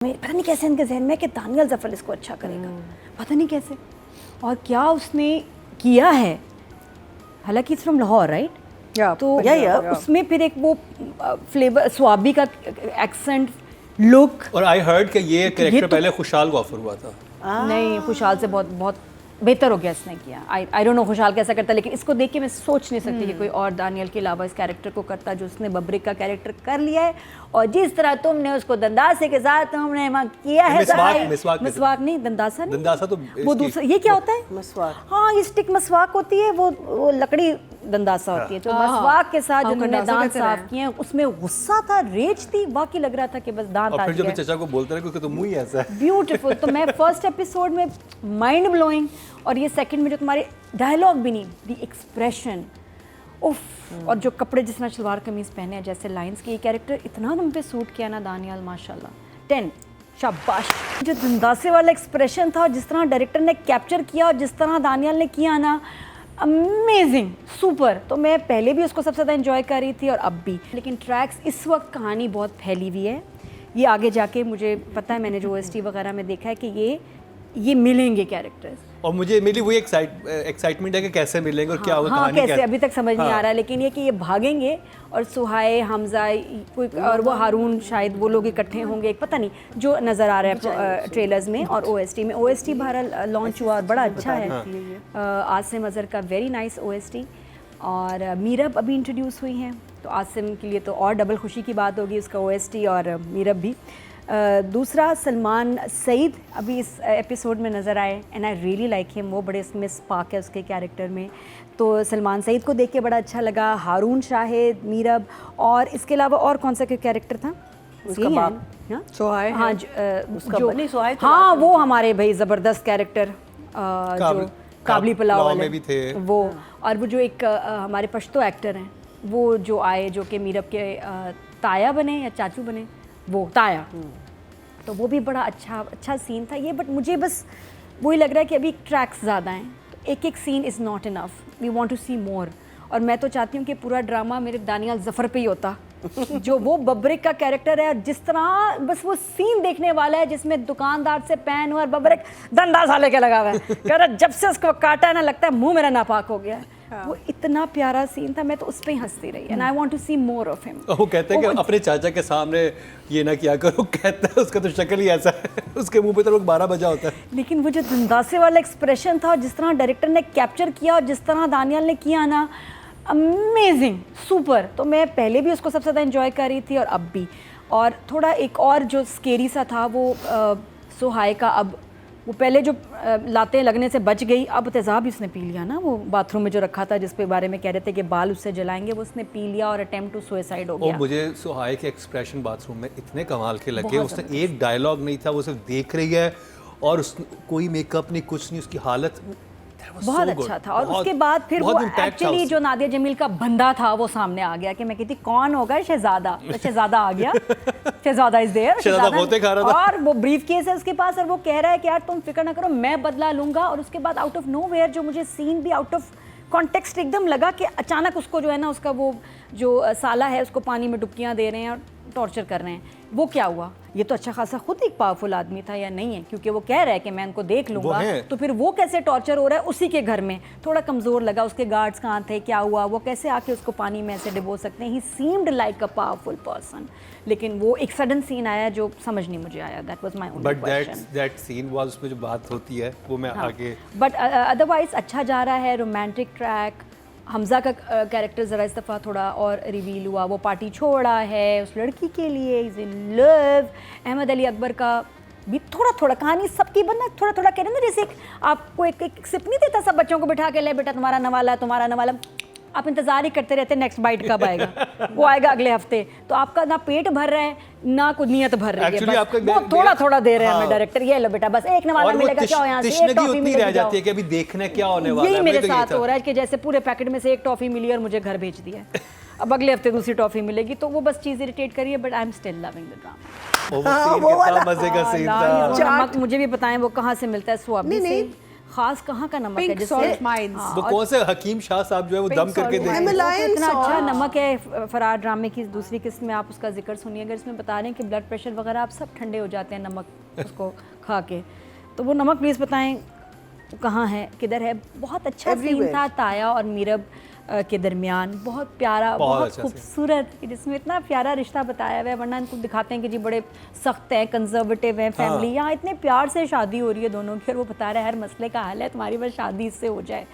पता नहीं कैसे इनके जहन में कि दानियल ज़फ़र इसको अच्छा करेगा, पता नहीं कैसे और क्या उसने किया है। हालांकि इट्स फ्रॉम लाहौर राइट, तो उसमें फिर एक वो फ्लेवर स्वाबी का एक्सेंट लुक। और आई हर्ड कि ये कैरेक्टर पहले खुशहाल को ऑफर हुआ था। नहीं, खुशहाल से बहुत बहुत बेहतर हो गया इसने किया। आई डोंट नो खुशहाल कैसा करता, लेकिन इसको देख के मैं सोच नहीं सकती कि कोई और दानियल के अलावा इस कैरेक्टर को करता जो उसने बब्रिक का कैरेक्टर कर लिया है। और जिस तरह तुमने उसको दंदासे के साथ तुमने किया है, मिसवाक नहीं, दंदासा नहीं, दंदासा तो वो दूसरा, ये क्या होता है? मसवाक। हाँ, ये स्टिक मसवाक होती है, वो लकड़ी दंदासा होती है। तो मसवाक के साथ जो उन्होंने दांत साफ किए हैं उसमें गुस्सा था, रेज थी, वाकई लग रहा था कि बस दांत आ गए। फिर गए। जो चचा को बोलते रहे क्योंकि तो मुंह ही ऐसा है। ब्यूटीफुल। तो मैं फर्स्ट एपिसोड में माइंड ब्लोइंग, और ये सेकंड में जो तुम्हारे डायलॉग भी नहीं, द एक्सप्रेशन, उफ, और जो कपड़े जिस तरह शलवार कमीज पहने हैं जैसे लाइंस के, ये कैरेक्टर इतना तुम पे सूट किया ना दानियाल, माशाल्लाह 10 शाबाश। जो दंदासे वाला एक्सप्रेशन था और जिस तरह डायरेक्टर ने कैप्चर किया और जिस तरह दानियाल ने किया ना, अमेजिंग, सुपर। तो मैं पहले भी उसको सबसे ज़्यादा एंजॉय कर रही थी और अब भी। लेकिन ट्रैक्स इस वक्त कहानी बहुत फैली हुई है, ये आगे जाके मुझे पता है, मैंने जो OST वगैरह में देखा है कि ये मिलेंगे कैरेक्टर्स, और मुझे मिली वही एक्साइटमेंट है कि कैसे मिलेंगे और क्या होगा, हाँ, कहानी कैसे अभी तक समझ नहीं आ रहा है। लेकिन ये कि ये भागेंगे और सुहाए, हमजा, कोई और वो हारून, शायद वो लोग इकट्ठे होंगे, पता नहीं, जो नज़र आ रहा है ट्रेलर्स में और OST में। OST बहरहाल लॉन्च हुआ और बड़ा अच्छा है। आसिम अजहर का वेरी नाइस OST, और मीरब अभी इंट्रोड्यूस हुई हैं, तो आसिम के लिए तो और डबल खुशी की बात होगी, उसका OST और मीरब भी। दूसरा सलमान सईद अभी इस एपिसोड में नज़र आए, and I really like him, वो बड़े इसमें स्पार्क है उसके कैरेक्टर में, तो सलमान सईद को देख के बड़ा अच्छा लगा। हारून शाहिद, मीरब, और इसके अलावा और कौन सा कैरेक्टर था उसका बाप, सोहाय, हाँ, नहीं सोहाय, हाँ, वो हमारे भाई ज़बरदस्त कैरेक्टर जो काबली पुलाव वाले में भी थे वो, और वो जो एक हमारे पश्तो एक्टर हैं वो जो आए, जो कि मीरब के ताया बने या चाचू बने, वो ताया, तो वो भी बड़ा अच्छा सीन था ये। बट मुझे बस वही लग रहा है कि अभी ट्रैक्स ज़्यादा हैं, तो एक scene is not enough, we want to see more. और मैं तो चाहती हूँ कि पूरा ड्रामा मेरे दानियाल ज़फ़र पे ही होता जो वो बब्रिक का कैरेक्टर है, और जिस तरह बस वो सीन देखने वाला है जिसमें दुकानदार से पैन हुआ और बब्रिक डंडा लेके लगा हुआ है, कह रहा जब से उसको काटा है ना, लगता है मुंह मेरा नापाक हो गया है। वो इतना प्यारा सीन था, मैं तो उस पर ही हंसती रही, and I want to see more of him. वो कहते हैं कि अपने चाचा के सामने ये ना किया करो, कहता है उसका तो शक्ल ही ऐसा है, उसके मुंह पे तो लोग 12 बजा होता है। लेकिन वो जो दंदासे वाला एक्सप्रेशन था और जिस तरह डायरेक्टर ने कैप्चर किया और जिस तरह दानियाल ने किया ना, अमेजिंग, सुपर। तो मैं पहले भी उसको सबसे ज़्यादा एंजॉय कर रही थी और अब भी। और थोड़ा एक और जो स्केरी सा था वो सुहाय का, अब वो पहले जो लातें लगने से बच गई, अब तेज़ाब उसने पी लिया ना, वो बाथरूम में जो रखा था जिस पे बारे में कह रहे थे कि बाल उससे जलाएंगे, वो उसने पी लिया और अटेम्प्ट टू सुसाइड हो गया। और मुझे सुहाय के एक्सप्रेशन बाथरूम में इतने कमाल के लगे, उसने एक डायलॉग नहीं था, वो सिर्फ देख रही है और कोई मेकअप नहीं, कुछ नहीं, उसकी हालत बहुत अच्छा था। और उसके बाद फिर वो एक्चुअली जो नादिया जमील का बंदा था वो सामने आ गया कि मैं कहती कौन होगा, शहजादा आ गया, शहजादा इज देयर, और वो ब्रीफ केस है उसके पास और वो कह रहा है कि यार तुम फिक्र ना करो, मैं बदला लूंगा। और उसके बाद आउट ऑफ नोवेयर जो मुझे सीन भी आउट ऑफ कॉन्टेक्स्ट एकदम लगा कि अचानक उसको जो है ना, उसका वो जो साला है उसको पानी में डुबकियां दे रहे हैं और टॉर्चर कर रहे हैं, वो क्या हुआ? ये तो अच्छा खासा खुद एक पावरफुल आदमी था या नहीं है, क्योंकि वो कह रहा है कि मैं उनको देख लूंगा, तो फिर वो कैसे टॉर्चर हो रहा है उसी के घर में? थोड़ा कमज़ोर लगा, उसके गार्ड्स कहाँ थे, क्या हुआ, वो कैसे आके उसको पानी में ऐसे डिबो सकते हैं? He seemed like a powerful person, लेकिन वो एक सडन सीन आया जो समझ नहीं मुझे आया। That was my only question. But that scene was, उसमें जो बात होती है वो मैं आगे, बट अदरवाइज अच्छा जा रहा है। रोमांटिक ट्रैक, हमजा का कैरेक्टर ज़रा इस दफ़ा थोड़ा और रिवील हुआ, वो पार्टी छोड़ा है उस लड़की के लिए, is in love. Ahmed Ali Akbar का भी थोड़ा कहानी सबकी बनना थोड़ा कह रहे हैं ना, जैसे आपको एक सिप नहीं देता सब बच्चों को बिठा के, ले बेटा तुम्हारा नवाला, आप इंतज़ार ही करते रहते नेक्स्ट बाइट कब आएगा, वो आएगा अगले हफ्ते। तो आपका ना पेट भर रहा है ना कुछ नियत भर रही है, बस वो थोड़ा दे रहे हैं हमें डायरेक्टर, ये लो बेटा बस एक नवाला मिलेगा, क्या यहाँ से एक टॉफी मिलेगी, रह जाती है कि अभी देखने क्या होने वाला है। यही मेरे साथ हो रहा है कि जैसे पूरे पैकेट में से एक टॉफी मिली और मुझे घर भेज दिया, अब अगले हफ्ते दूसरी टॉफी मिलेगी, तो वो बस चीज़ इरिटेट करिए। But I am still loving the drama. मजे का सीन था। मुझे भी बताएं वो कहाँ से मिलता है? स्वाबी से, खास कहाँ का नमक है Pink जिससे salt mines. वो कौन से हकीम शाह साहब जो है वो दम करके दे Himalayan इतना salt. अच्छा नमक है। फरार ड्रामे की दूसरी किस्म में आप उसका जिक्र सुनिए, अगर इसमें बता रहे हैं कि ब्लड प्रेशर वगैरह आप सब ठंडे हो जाते हैं नमक उसको खा के, तो वो नमक प्लीज़ बताएं कहाँ है, किधर है। बहुत अच्छा सीन था ताया और मीरब के दरमियान, बहुत प्यारा, बहुत अच्छा खूबसूरत, जिसमें इतना प्यारा रिश्ता बताया हुआ है। वरना इनको दिखाते हैं कि जी बड़े सख्त हैं, कंजर्वेटिव हैं फैमिली, यहाँ इतने प्यार से शादी हो रही है दोनों की और वो बता रहा है हर मसले का हल है, तुम्हारी बस शादी इससे हो जाए।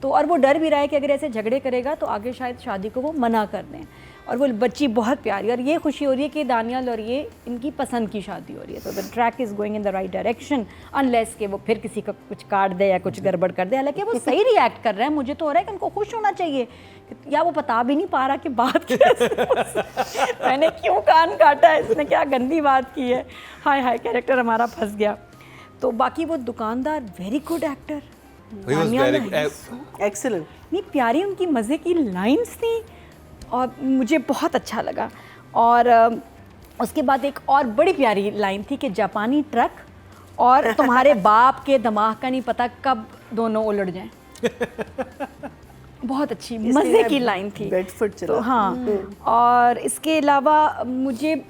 तो और वो डर भी रहा है कि अगर ऐसे झगड़े करेगा तो आगे शायद शादी को वो मना कर दें। और वो बच्ची बहुत प्यारी, और ये खुशी हो रही है कि दानियाल और ये इनकी पसंद की शादी हो रही है। तो the track is going in the right direction, unless कि वो फिर किसी का कुछ काट दे या कुछ गड़बड़ कर दे। हालांकि वो सही रिएक्ट कर रहा है, मुझे तो हो रहा है कि उनको खुश होना चाहिए, या वो बता भी नहीं पा रहा कि बात क्या है। मैंने क्यों कान काटा है, इसने क्या गंदी बात की है, हाय हाय कैरेक्टर हमारा फंस गया। तो बाकी वो दुकानदार वेरी गुड एक्टर, Excellent. इतनी प्यारी उनकी मज़े की लाइंस थी और मुझे बहुत अच्छा लगा। और उसके बाद एक और बड़ी प्यारी लाइन थी कि जापानी ट्रक और तुम्हारे बाप के दिमाग का नहीं पता कब दोनों उलट जाएं। बहुत अच्छी मज़े की लाइन थी। बेडफोर्ड चला। तो हाँ, और इसके अलावा मुझे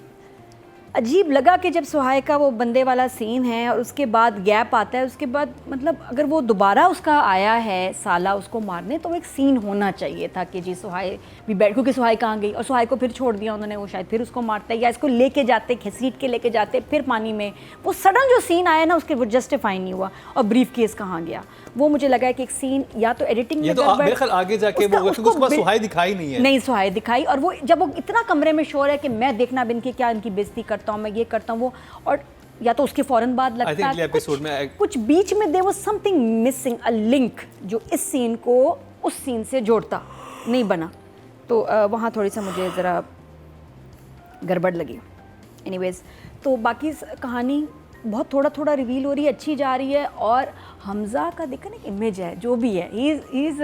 अजीब लगा कि जब सुहाय का वो बंदे वाला सीन है और उसके बाद गैप आता है, उसके बाद मतलब अगर वो दोबारा उसका आया है साला उसको मारने, तो एक सीन होना चाहिए था कि जी सुहाय भी बैठ, क्योंकि सुहाय कहाँ गई और सुहाय को फिर छोड़ दिया उन्होंने, वो शायद फिर उसको मारते या इसको लेके जाते, घसीट के लेके जाते फिर पानी में। वो सडन जो सीन आया ना उसके वो जस्टिफाई नहीं हुआ। और ब्रीफ केस कहाँ गया, वो मुझे लगा कि एक सीन या तो एडिटिंग में तो मेरे ख्याल आगे जाके वो उसको बाद सुहाय दिखाई नहीं है, नहीं सुहाय दिखाई। और वो जब वो इतना कमरे में शोर है कि मैं देखना बिन के क्या इनकी बेइज्जती करता हूँ, मैं ये करता हूँ वो, और या तो उसके फौरन बाद लगता है कुछ बीच में there was something missing, a link जो इस सीन को उस सीन से जोड़ता नहीं बना। तो वहाँ थोड़ी सा मुझे ज़रा गड़बड़ लगी। एनीवेज, तो बाकी कहानी बहुत थोड़ा थोड़ा रिवील हो रही है, अच्छी जा रही है। और हमज़ा का देखा ना एक इमेज है जो भी है, ही इज़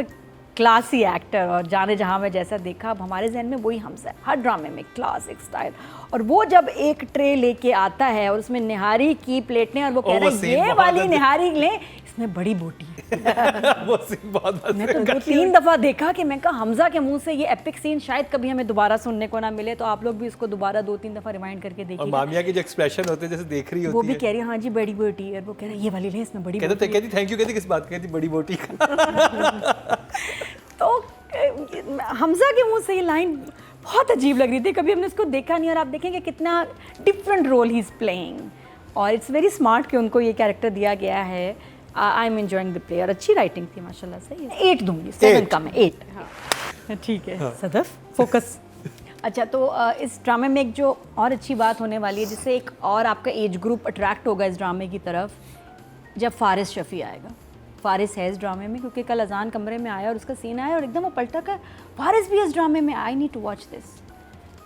क्लासी एक्टर, और जाने जहाँ में जैसा देखा अब हमारे जहन में वही हमज़ा है हर ड्रामे में, क्लासिक स्टाइल। और वो जब एक ट्रे लेके आता है और उसमें निहारी की प्लेटें और वो कह रहा है ये वाली निहारी लें, इसमें बड़ी बोटी है। वो सीन बहुत मैं तो 2-3 दफ़ा देखा कि मैं कहा हमज़ा के मुंह से ये एपिक सीन शायद कभी हमें दोबारा सुनने को ना मिले। तो आप लोग भी इसको दोबारा 2-3 दफ़ा रिमाइंड करके देखिए। और मामिया के जो एक्सप्रेशन होते हैं जैसे देख रही होती है, वो भी कह रही है हाँ जी बड़ी बोटी है, वो कह रहा है ये वाली ले, इसमें बड़ी बोटी। कहती थैंक यू, कहती किस बात, कहती बड़ी बोटी। तो हमज़ा के मुंह से ये लाइन बहुत अजीब लग रही थी, कभी हमने इसको देखा नहीं। और आप देखेंगे कितना डिफरेंट रोल ही इज़ प्लेइंग, और इट्स वेरी स्मार्ट कि उनको ये कैरेक्टर दिया गया है। I am enjoying the play, और अच्छी राइटिंग थी माशाल्लाह से। 8 दूंगी, 7 कम है, 8 ठीक है। सदफ फोकस। अच्छा, तो इस ड्रामे में एक जो और अच्छी बात होने वाली है, जिससे एक और आपका एज ग्रुप अट्रैक्ट होगा इस ड्रामे की तरफ, जब फारिस शफ़ी आएगा। फारिस है इस ड्रामे में, क्योंकि कल अजान कमरे में आया और उसका सीन आया और एकदम वो पलटा कर फारिस भी इस ड्रामे में, I need to watch this.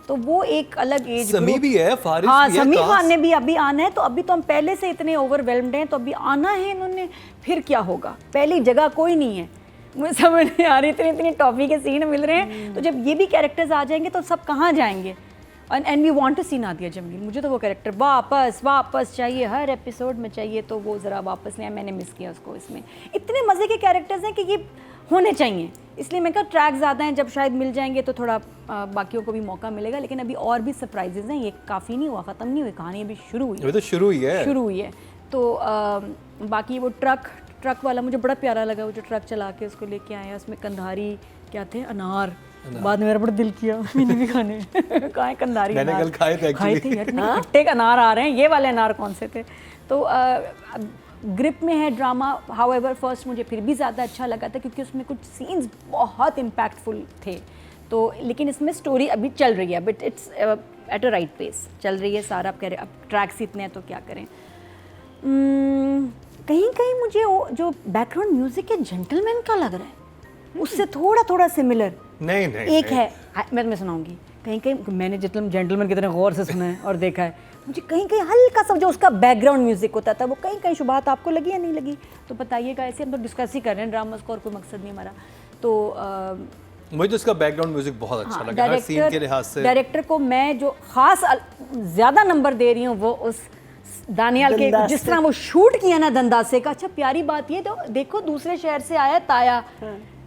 तो वो एक अलग एज समी भी है, फारिस हाँ, भी है, समी खान ने भी अभी आना है। तो अभी तो हम पहले से इतने ओवरवेल्म्ड हैं, तो अभी आना है इन्होंने, फिर क्या होगा। पहली जगह कोई नहीं है, मुझे समझ नहीं आ रही, इतनी टॉफी के सीन मिल रहे हैं। तो जब ये भी कैरेक्टर्स आ जाएंगे तो सब कहाँ जाएंगे। एंड वी वांट टू सी नादिया जमील, मुझे तो वो कैरेक्टर वापस चाहिए, हर एपिसोड में चाहिए। तो वो ज़रा वापस लिया, मैंने मिस किया उसको। इसमें इतने मज़े के कैरेक्टर्स हैं कि ये होने चाहिए, इसलिए मैं कहा ट्रैक ज़्यादा हैं, जब शायद मिल जाएंगे तो थोड़ा बाकियों को भी मौका मिलेगा। लेकिन अभी और भी सरप्राइजेज़ हैं, ये काफ़ी नहीं हुआ, ख़त्म नहीं हुई कहानी, अभी शुरू हुई है। अभी तो शुरू हुई है। तो बाकी वो ट्रक वाला मुझे बड़ा प्यारा लगा, वो जो ट्रक चला के उसको लेके आया, उसमें कंधारी क्या थे, अनार। बाद में मेरा बड़ा दिल किया मैंने भी खाने कहाँ है कंधारी, मैंने कल खाए थे यार, खट्टे अनार आ रहे हैं, ये वाले अनार कौन से थे। तो ग्रिप में है ड्रामा। हाउएवर फर्स्ट मुझे फिर भी ज़्यादा अच्छा लगा था, क्योंकि उसमें कुछ सीन्स बहुत इम्पैक्टफुल थे। तो लेकिन इसमें स्टोरी अभी चल रही है, but it's at a right pace चल रही है सारा। आप कह रहे अब ट्रैक्स इतने हैं तो क्या करें। कहीं कहीं मुझे वो जो बैकग्राउंड म्यूजिक है जेंटलमैन का लग रहा है, उससे थोड़ा नहीं एक है, मैं सुनाऊंगी। कहीं कहीं मैंने जेंटलमैन की तरह गौर से सुना है और देखा है, मुझे कहीं कहीं हल्का सा जो उसका बैकग्राउंड म्यूजिक होता था वो कहीं कहीं शुभात आपको लगी या नहीं लगी तो बताइएगा। ऐसे हम तो डिस्कस ही कर रहे हैं ड्रामास को, और कोई मकसद नहीं हमारा। तो मुझे उसका बैकग्राउंड म्यूजिक बहुत अच्छा लगा, हर सीन के लिहाज से। डायरेक्टर को मैं जो खास ज़्यादा नंबर दे रही हूँ वो उस दानियाल के जिस तरह वो शूट किया ना दंदासे का। अच्छा प्यारी बात ये तो देखो, दूसरे शहर से आया ताया,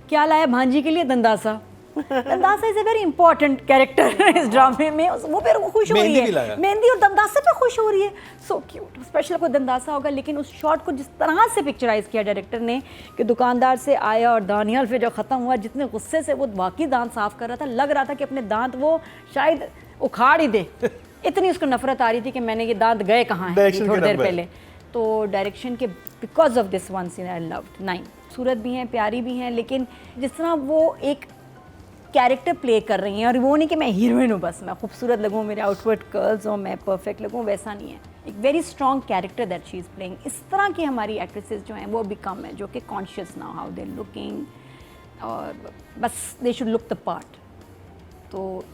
क्या लाया भांजी के लिए? दंदासा। दंदासा is a very important character इस ड्रामे में। वो फिर खुश हो रही है, मेहंदी और दंदासे पे खुश हो रही है। So cute. स्पेशल कोई दंदासा होगा, लेकिन उस शॉट को जिस तरह से पिक्चराइज किया डायरेक्टर ने कि दुकानदार से आया और दानियाल फिर जो ख़त्म हुआ, जितने गुस्से से वो वाकई दांत साफ कर रहा था, लग रहा था कि अपने दांत वो शायद उखाड़ ही दे, इतनी उसको नफरत आ रही थी कि मैंने ये दांत गए कहाँ हैं थोड़ी देर पहले। तो डायरेक्शन के because of this one scene I loved. 9 खूबसूरत भी हैं, प्यारी भी हैं, लेकिन जिस तरह वो एक कैरेक्टर प्ले कर रही हैं, और वो नहीं कि मैं हीरोइन हूँ बस, मैं खूबसूरत लगूँ, मेरे आउटवर्ड कर्ल्स हो, मैं परफेक्ट लगूँ, वैसा नहीं है। एक very strong character that she is playing. इस तरह की हमारी एक्ट्रेसेस जो हैं वो भी कम है, जो कि कॉन्शियस ना हाउ दे लुकिंग, और बस they should look the part. तो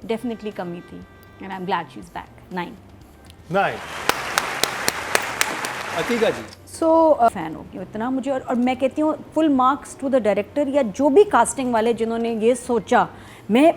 डेफिनेटली कमी थी, and I am glad she is back. 9 Atika ji. So fan हो गई इतना मुझे, और मैं कहती हूँ full marks to the director या जो भी कास्टिंग वाले जिन्होंने ये सोचा। मैं